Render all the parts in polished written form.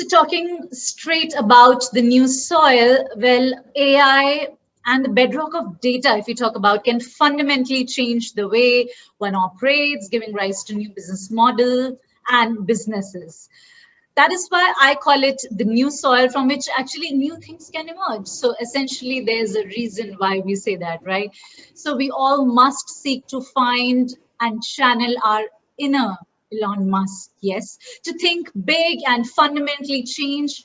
So talking straight about the new soil, well, AI and the bedrock of data, if you talk about, can fundamentally change the way one operates, giving rise to new business model and businesses. That is why I call it the new soil from which actually new things can emerge. So essentially, there's a reason why we say that, right? So we all must seek to find and channel our inner Elon Musk, yes, to think big and fundamentally change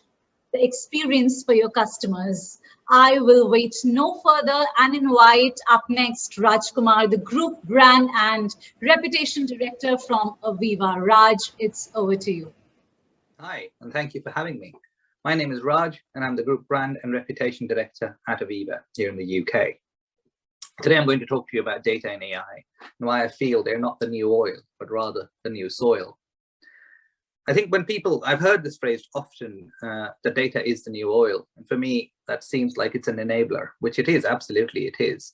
the experience for your customers. I will wait no further and invite up next Raj Kumar, the Group Brand and Reputation Director from Aviva. Raj, it's over to you. Hi, and thank you for having me. My name is Raj, and I'm the Group Brand and Reputation Director at Aviva here in the UK. Today, I'm going to talk to you about data and AI and why I feel they're not the new oil, but rather the new soil. I think I've heard this phrase often, that data is the new oil. And for me, that seems like it's an enabler, which it is, absolutely it is.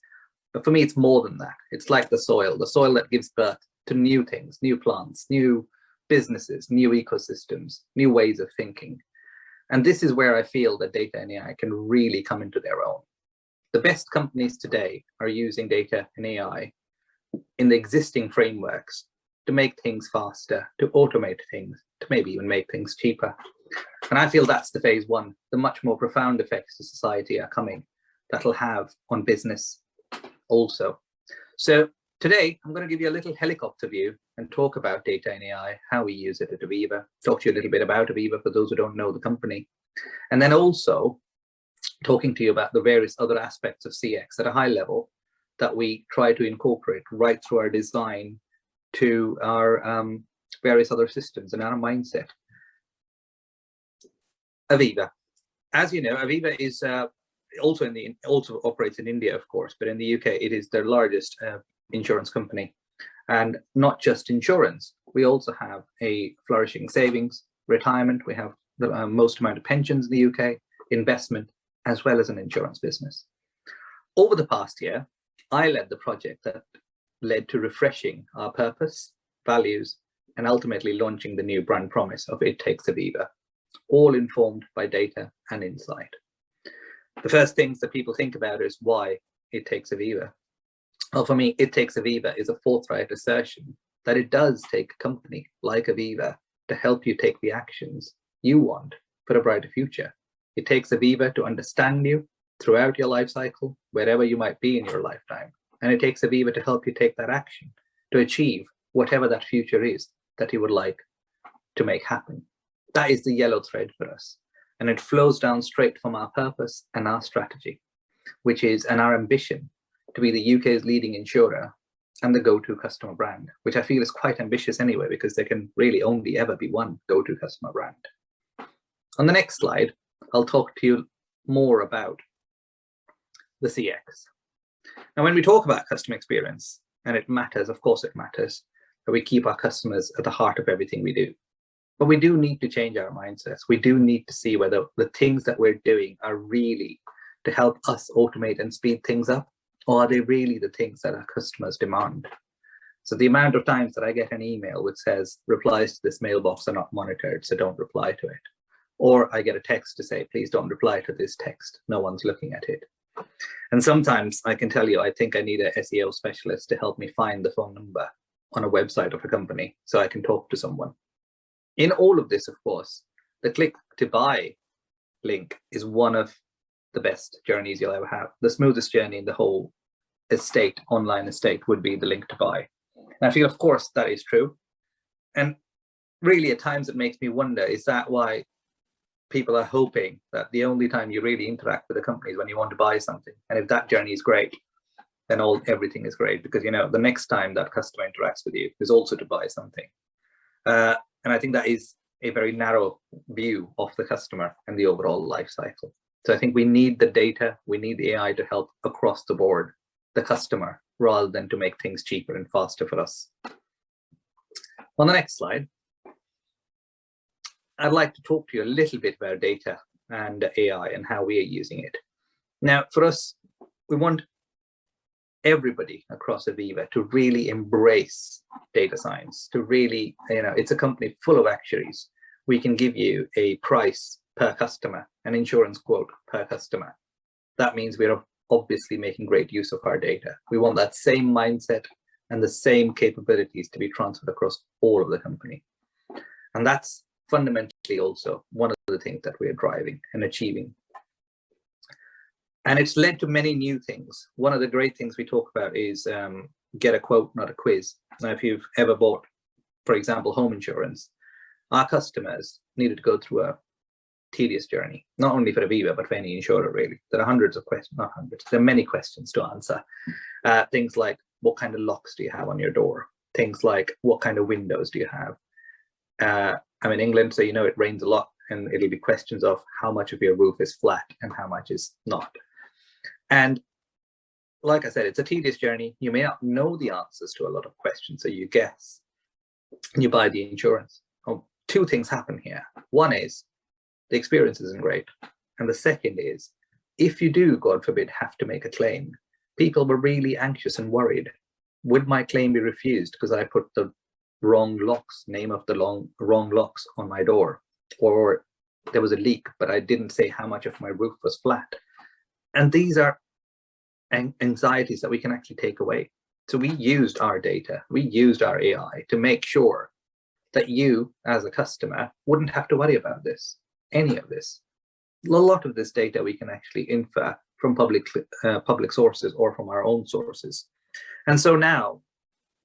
But for me, it's more than that. It's like the soil that gives birth to new things, new plants, new businesses, new ecosystems, new ways of thinking. And this is where I feel that data and AI can really come into their own. The best companies today are using data and AI in the existing frameworks to make things faster, to automate things, to maybe even make things cheaper. And I feel that's the phase one. The much more profound effects to society are coming that'll have on business also. So today, I'm going to give you a little helicopter view and talk about data and AI, how we use it at Aviva, talk to you a little bit about Aviva for those who don't know the company, and then also talking to you about the various other aspects of CX at a high level that we try to incorporate right through our design to our various other systems and our mindset. Aviva. As you know, Aviva is also operates in India, of course, but in the UK, it is their largest insurance company. And not just insurance, we also have a flourishing savings, retirement, we have the most amount of pensions in the UK, investment, as well as an insurance business. Over the past year, I led the project that led to refreshing our purpose, values, and ultimately launching the new brand promise of It Takes Aviva, all informed by data and insight. The first things that people think about is why It Takes Aviva. Well, for me, It Takes Aviva is a forthright assertion that it does take a company like Aviva to help you take the actions you want for a brighter future. It takes Aviva to understand you throughout your life cycle, wherever you might be in your lifetime. And it takes Aviva to help you take that action to achieve whatever that future is that you would like to make happen. That is the yellow thread for us. And it flows down straight from our purpose and our strategy, which is, and our ambition to be the UK's leading insurer and the go-to customer brand, which I feel is quite ambitious anyway, because there can really only ever be one go-to customer brand. On the next slide, I'll talk to you more about the CX. Now, when we talk about customer experience, and it matters, of course it matters, that we keep our customers at the heart of everything we do. But we do need to change our mindsets. We do need to see whether the things that we're doing are really to help us automate and speed things up, or are they really the things that our customers demand? So the amount of times that I get an email which says, replies to this mailbox are not monitored, so don't reply to it. Or I get a text to say, please don't reply to this text, no one's looking at it. And sometimes I can tell you, I think I need an SEO specialist to help me find the phone number on a website of a company so I can talk to someone. In all of this, of course, the click to buy link is one of the best journeys you'll ever have. The smoothest journey in the whole estate, online estate, would be the link to buy. And I feel, of course, that is true. And really, at times it makes me wonder, is that why people are hoping that the only time you really interact with a company is when you want to buy something? And if that journey is great, then everything is great, because the next time that customer interacts with you is also to buy something. And I think that is a very narrow view of the customer and the overall life cycle. So I think we need the data, we need the AI to help across the board the customer, rather than to make things cheaper and faster for us. On the next slide, I'd like to talk to you a little bit about data and AI and how we are using it. Now, for us, we want everybody across Aviva to really embrace data science, to really, it's a company full of actuaries. we can give you a price per customer, an insurance quote per customer. That means we're obviously making great use of our data. We want that same mindset and the same capabilities to be transferred across all of the company. And that's fundamentally also one of the things that we're driving and achieving. And it's led to many new things. One of the great things we talk about is get a quote, not a quiz. Now, if you've ever bought, for example, home insurance, our customers needed to go through a tedious journey, not only for Aviva, but for any insurer, really. There are hundreds of questions, not hundreds, there are many questions to answer. Things like, what kind of locks do you have on your door? Things like, what kind of windows do you have? I'm in England, so you know it rains a lot, and it'll be questions of how much of your roof is flat and how much is not. And like I said, it's a tedious journey. You may not know the answers to a lot of questions, so you guess and you buy the insurance. Oh, two things happen here. One is the experience isn't great. And the second is, if you do, God forbid, have to make a claim, people were really anxious and worried. Would my claim be refused because I put the wrong locks, name of the wrong locks on my door? Or there was a leak, but I didn't say how much of my roof was flat. And these are anxieties that we can actually take away. So we used our data, we used our AI to make sure that you, as a customer, wouldn't have to worry about this, any of this. A lot of this data we can actually infer from public sources or from our own sources. And so now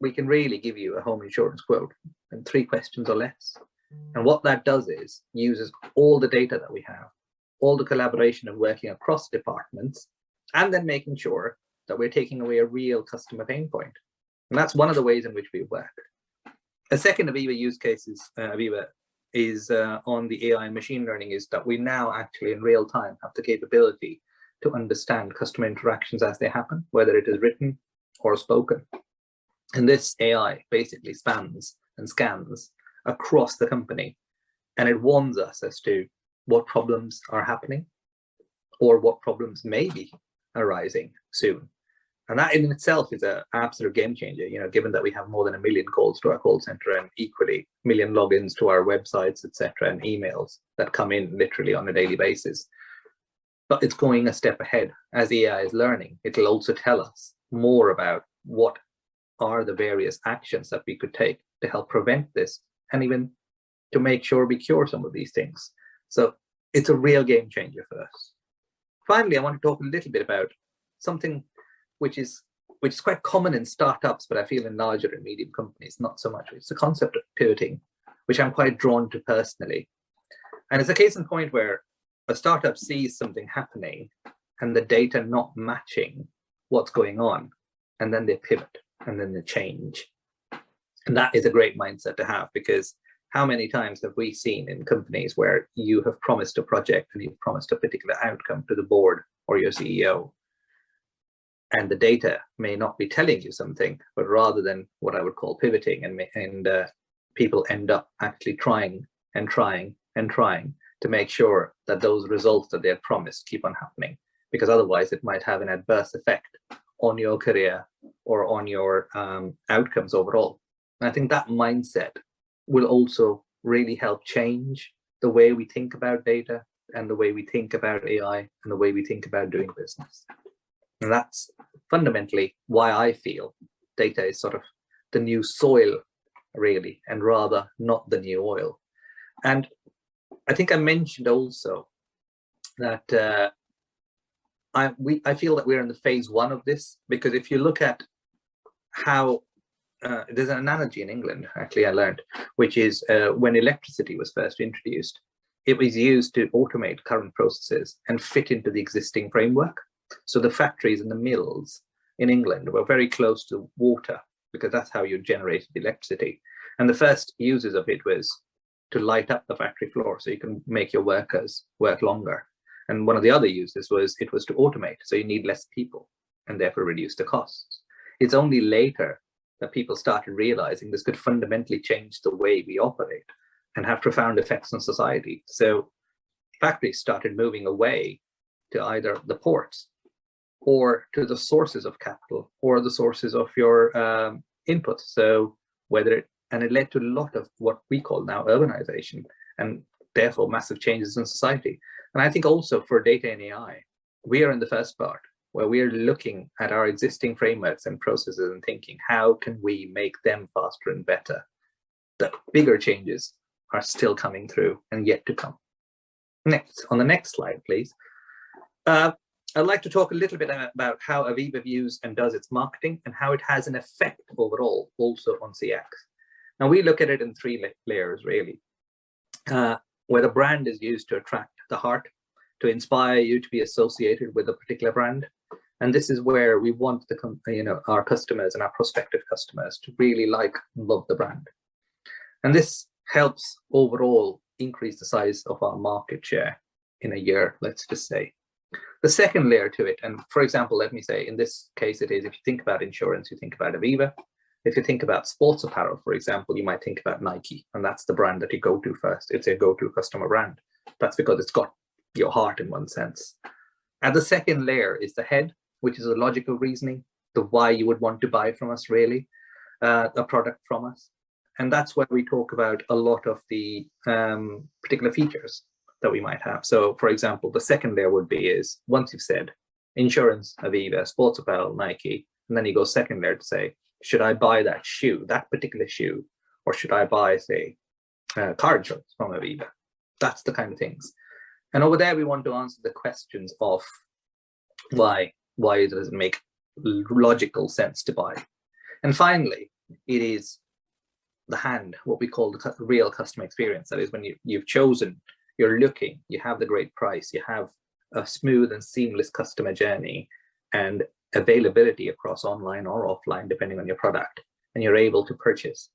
we can really give you a home insurance quote in 3 questions or less. And what that does is uses all the data that we have, all the collaboration and working across departments, and then making sure that we're taking away a real customer pain point. And that's one of the ways in which we work. A second Aviva use case is, on the AI and machine learning, is that we now actually in real time have the capability to understand customer interactions as they happen, whether it is written or spoken. And this AI basically spans and scans across the company, and it warns us as to what problems are happening or what problems may be arising soon. And that in itself is an absolute game changer, you know, given that we have more than 1 million calls to our call center and equally 1 million logins to our websites, etc., and emails that come in literally on a daily basis. But it's going a step ahead. As AI is learning, it'll also tell us more about what are the various actions that we could take to help prevent this, and even to make sure we cure some of these things. So it's a real game changer for us. Finally, I want to talk a little bit about something which is quite common in startups, but I feel in larger and medium companies, not so much. It's the concept of pivoting, which I'm quite drawn to personally. And it's a case in point where a startup sees something happening and the data not matching what's going on, and then they pivot and then they change. And that is a great mindset to have, because how many times have we seen in companies where you have promised a project and you've promised a particular outcome to the board or your CEO, and the data may not be telling you something, but rather than what I would call pivoting, and people end up actually trying and trying and trying to make sure that those results that they're promised keep on happening, because otherwise it might have an adverse effect on your career or on your outcomes overall. And I think that mindset will also really help change the way we think about data and the way we think about AI and the way we think about doing business. And that's fundamentally why I feel data is sort of the new soil, really, and rather not the new oil. And I think I mentioned also that I feel that we're in the phase 1 of this, because if you look at how there's an analogy in England, actually, I learned, which is when electricity was first introduced, it was used to automate current processes and fit into the existing framework. So the factories and the mills in England were very close to water, because that's how you generated electricity. And the first uses of it was to light up the factory floor so you can make your workers work longer. And one of the other uses was to automate, so you need less people and therefore reduce the costs. It's only later that people started realizing this could fundamentally change the way we operate and have profound effects on society. So factories started moving away to either the ports or to the sources of capital or the sources of your inputs. So and it led to a lot of what we call now urbanization and therefore massive changes in society. And I think also for data and AI, we are in the first part where we are looking at our existing frameworks and processes and thinking, how can we make them faster and better? The bigger changes are still coming through and yet to come. Next, on the next slide, please. I'd like to talk a little bit about how Aviva views and does its marketing and how it has an effect overall also on CX. Now, we look at it in three layers, really, where the brand is used to attract the heart, to inspire you to be associated with a particular brand. And this is where we want our customers and our prospective customers to really like and love the brand. And this helps overall increase the size of our market share in a year, let's just say. The second layer to it, and for example, let me say, in this case, it is, if you think about insurance, you think about Aviva. If you think about sports apparel, for example, you might think about Nike, and that's the brand that you go to first. It's a go-to customer brand. That's because it's got your heart in one sense. And the second layer is the head, which is a logical reasoning, the why you would want to buy from us, really, a product from us. And that's where we talk about a lot of the particular features that we might have. So, for example, the second layer would be is, once you've said insurance, Aviva, sports apparel, Nike, and then you go second layer to say, should I buy that shoe, that particular shoe, or should I buy, say, car insurance from Aviva? That's the kind of things. And over there, we want to answer the questions of why does it make logical sense to buy? And finally, it is the hand, what we call the real customer experience. That is when you've chosen, you're looking, you have the great price, you have a smooth and seamless customer journey and availability across online or offline, depending on your product, and you're able to purchase.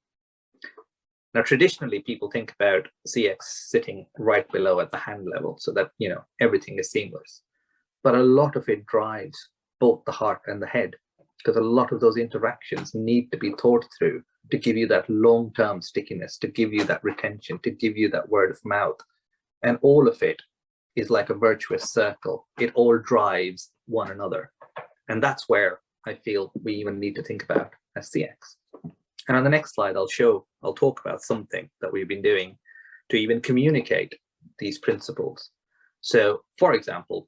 Now, traditionally, people think about CX sitting right below at the hand level so that, everything is seamless. But a lot of it drives both the heart and the head, because a lot of those interactions need to be thought through to give you that long-term stickiness, to give you that retention, to give you that word of mouth. And all of it is like a virtuous circle. It all drives one another. And that's where I feel we even need to think about as CX. And on the next slide, I'll talk about something that we've been doing to even communicate these principles. So, for example,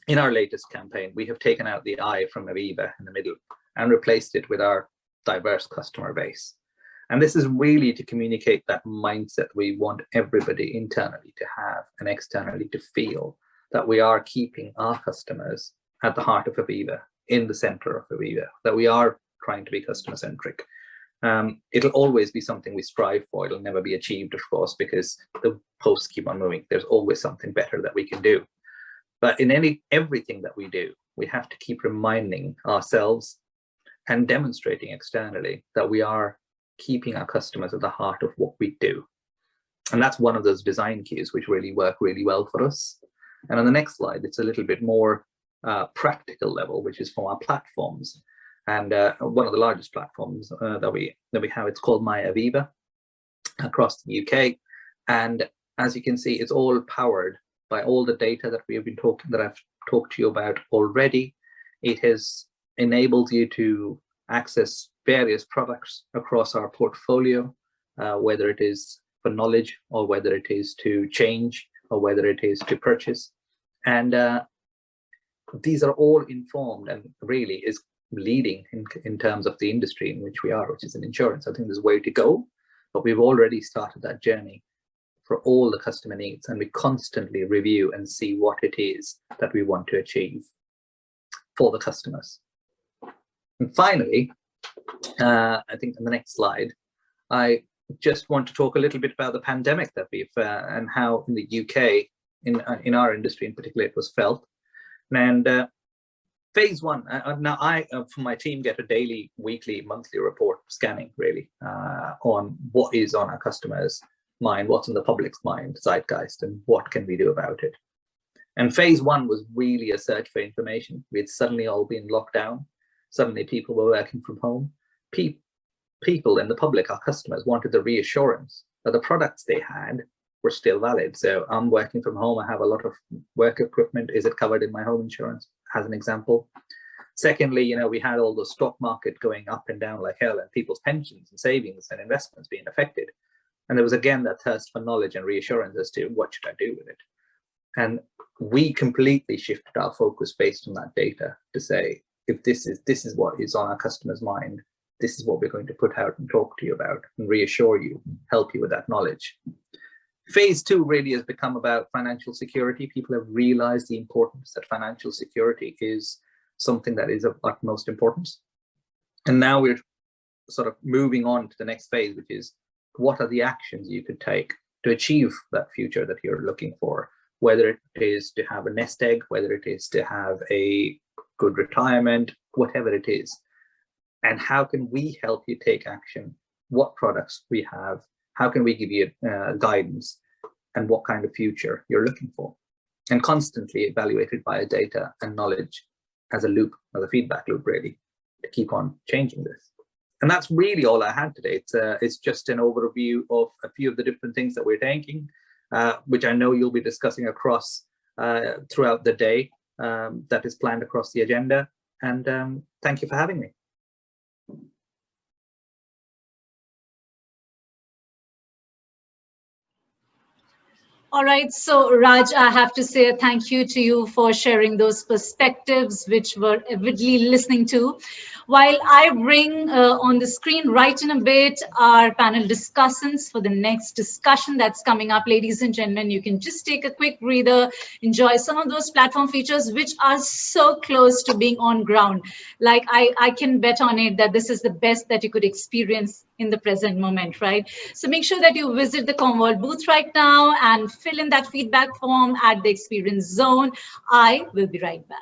in our latest campaign, we have taken out the I from Aviva in the middle and replaced it with our diverse customer base. And this is really to communicate that mindset we want everybody internally to have and externally to feel, that we are keeping our customers at the heart of Aviva, in the center of Aviva, that we are trying to be customer centric. It'll always be something we strive for. It'll never be achieved, of course, because the posts keep on moving. There's always something better that we can do. But in everything that we do, we have to keep reminding ourselves and demonstrating externally that we are keeping our customers at the heart of what we do. And that's one of those design cues which really work really well for us. And on the next slide, it's a little bit more practical level, which is from our platforms. And one of the largest platforms that we have, it's called My Aviva across the UK. And as you can see, it's all powered by all the data that I've talked to you about already. It has enabled you to access various products across our portfolio, whether it is for knowledge or whether it is to change or whether it is to purchase. And these are all informed and really is leading in terms of the industry in which we are, which is in insurance. I think there's a way to go, but we've already started that journey for all the customer needs, and we constantly review and see what it is that we want to achieve for the customers. And finally, I think on the next slide, I just want to talk a little bit about the pandemic that we've and how in the UK, in our industry in particular, it was felt. And phase one, now I, from my team, get a daily, weekly, monthly report scanning really on what is on our customers' mind, what's in the public's mind, zeitgeist, and what can we do about it. And phase one was really a search for information. We had suddenly all been locked down. Suddenly people were working from home. People in the public, our customers, wanted the reassurance that the products they had were still valid. So I'm working from home. I have a lot of work equipment. Is it covered in my home insurance, as an example? Secondly, we had all the stock market going up and down like hell and people's pensions and savings and investments being affected. And there was again that thirst for knowledge and reassurance as to what should I do with it. And we completely shifted our focus based on that data to say, if this is what is on our customer's mind, this is what we're going to put out and talk to you about and reassure you, help you with that knowledge. Phase 2 really has become about financial security. People have realized the importance that financial security is something that is of utmost importance. And now we're sort of moving on to the next phase, which is what are the actions you could take to achieve that future that you're looking for, whether it is to have a nest egg, whether it is to have a good retirement, whatever it is. And how can we help you take action? What products we have? How can we give you guidance, and what kind of future you're looking for? And constantly evaluated by data and knowledge as a loop, as a feedback loop, really, to keep on changing this. And that's really all I had today. It's just an overview of a few of the different things that we're taking, which I know you'll be discussing across throughout the day, that is planned across the agenda. And thank you for having me. All right, so Raj, I have to say thank you to you for sharing those perspectives, which were avidly listening to. While I bring on the screen right in a bit our panel discussants for the next discussion that's coming up, ladies and gentlemen, you can just take a quick breather, enjoy some of those platform features which are so close to being on ground. Like I can bet on it that this is the best that you could experience in the present moment, right? So make sure that you visit the Commvault booth right now and fill in that feedback form at the experience zone. I will be right back.